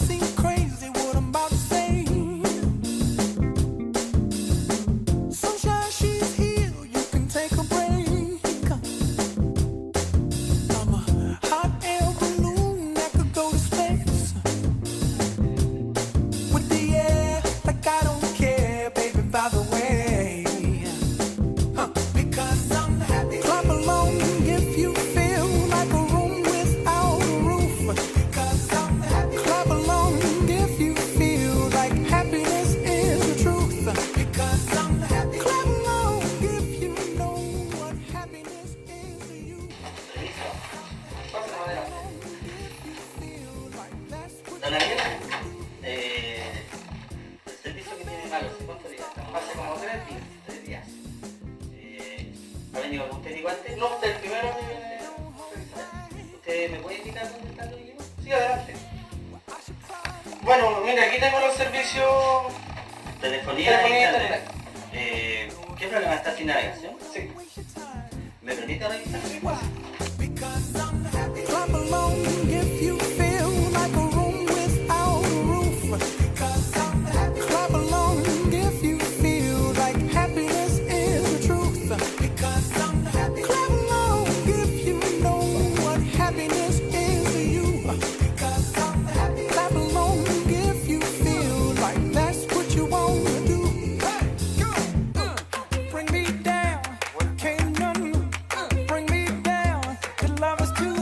seem crazy what I'm about to say. Sunshine, she's here, you can take a break. I'm a hot air balloon that could go to space. With the air, like I don't care, baby, by the way. Because I'm happy. Clap along if you feel like a room without a roof. Because I'm happy. Clap along if you feel like happiness is the truth. Because I'm happy. Clap along if you know what happiness is to you. Don Ariel, el servicio que tiene malo, ¿hace cuántos días? Hace como 3 días. ¿Ha venido algún técnico antes? No, usted el primero que viene a revisar. ¿Usted me puede indicar dónde está el equipo? Sí, adelante. Bueno, mira, aquí tengo los servicios... Telefonía e internet. ¿Qué problema está sin navegación? Sí. ¿Me permite revisar? Sí, pues. Clap along if you feel like a room without a roof. Clap along if you feel like happiness is the truth. Clap along if you know what happiness is to you. Clap along if you feel like that's what you want to do. Bring me down, can't none bring me down. Your love is too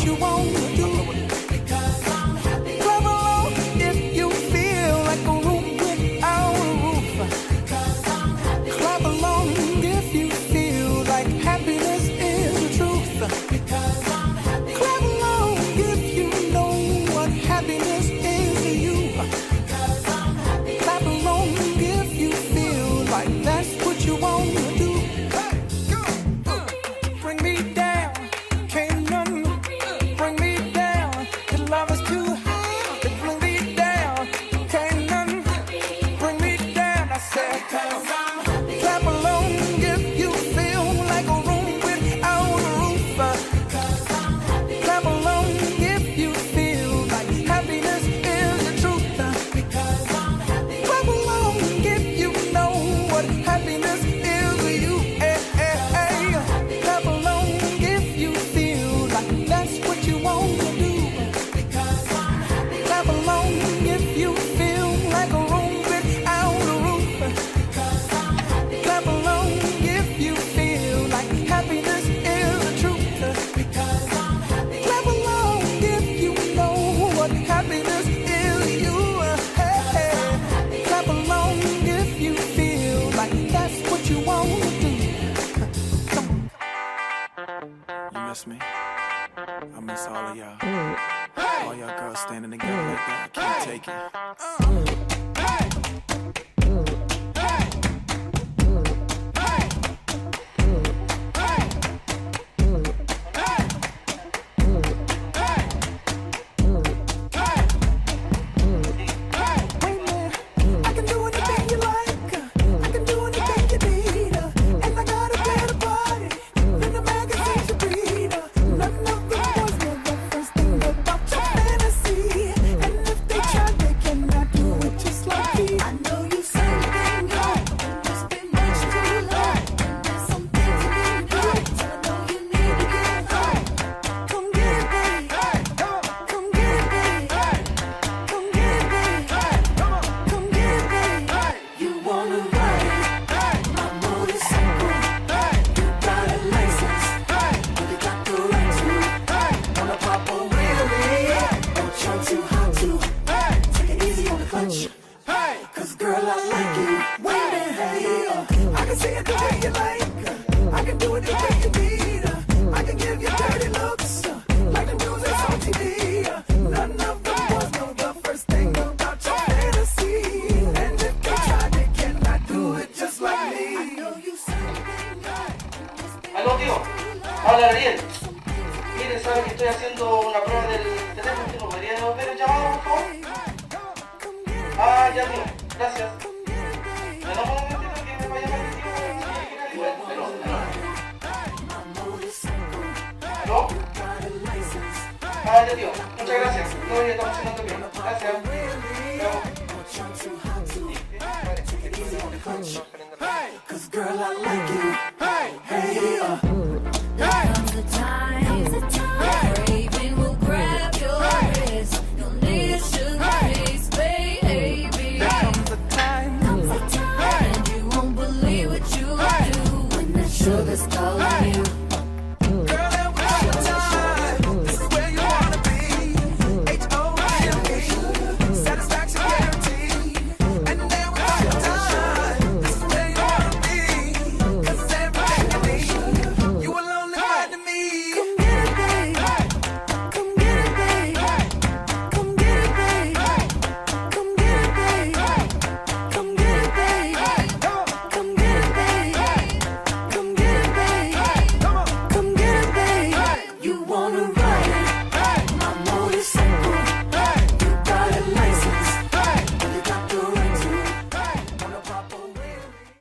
you wanna do. Clap along if you feel like a room without a roof. Clap along if you feel like happiness is the truth. Clap along if you know what happiness is to you. Clap along if you feel like that's what you wanna do. Bring me down, can't none bring me down. The love is too high to bring me down. Can't none bring me down. I said, clap along if you feel like a room without a roof. Clap along if you feel like happiness is the truth. Clap along if you know what happiness is to you. Clap along if you feel like that's what you want to do. Clap along if you feel like a room without a roof. Clap along if you feel like happiness is the truth. Clap along if you know what happiness is to you. Clap along if you feel like that's what you want to do. You miss me? I miss all of y'all. All y'all girls standing together like that. I can't take it. I can do anything you like. I can do anything you need. And I got a better body than the magazines you read. None of the boys know the first thing about your fantasy. And if they try, they cannot do it just like me. I know you say you've been good, it's been much too long. There's some things you need to do, so I know you need to get home. Come get it, baby. Come get it, baby. Come get it, baby. Come get it, baby. You wanna ride my motorcycle? You got a license, but you got the right to. Wanna pop a wheelie? Don't try too hard to. Take it easy on the clutch. 'Cause girl, I like you. Wait a minute, I can see it the way you like. I can do it the way you need. I can give you dirty looks, like the news that's on TV. None of them boys know the first thing about your fantasy. And if they try, they cannot do it just like me. I know you say you've been good. Aló, tío. Habla Ariel. Mire, sabe que estoy haciendo una prueba del teléfono. ¿No podría devolver el llamado, por favor? Ah, ya, tío. Gracias. Me da un momentito que me vaya a llamar el tío. ¿Aló? Ah, ya, tío. Muchas gracias. No, ya estamos haciendo bien. Gracias. Cause girl, I like you. Hey, Comes the time, craving will grab your wrist. You'll need a sugar face, baby. comes the time. And you won't believe what you do when the sugar's calling you.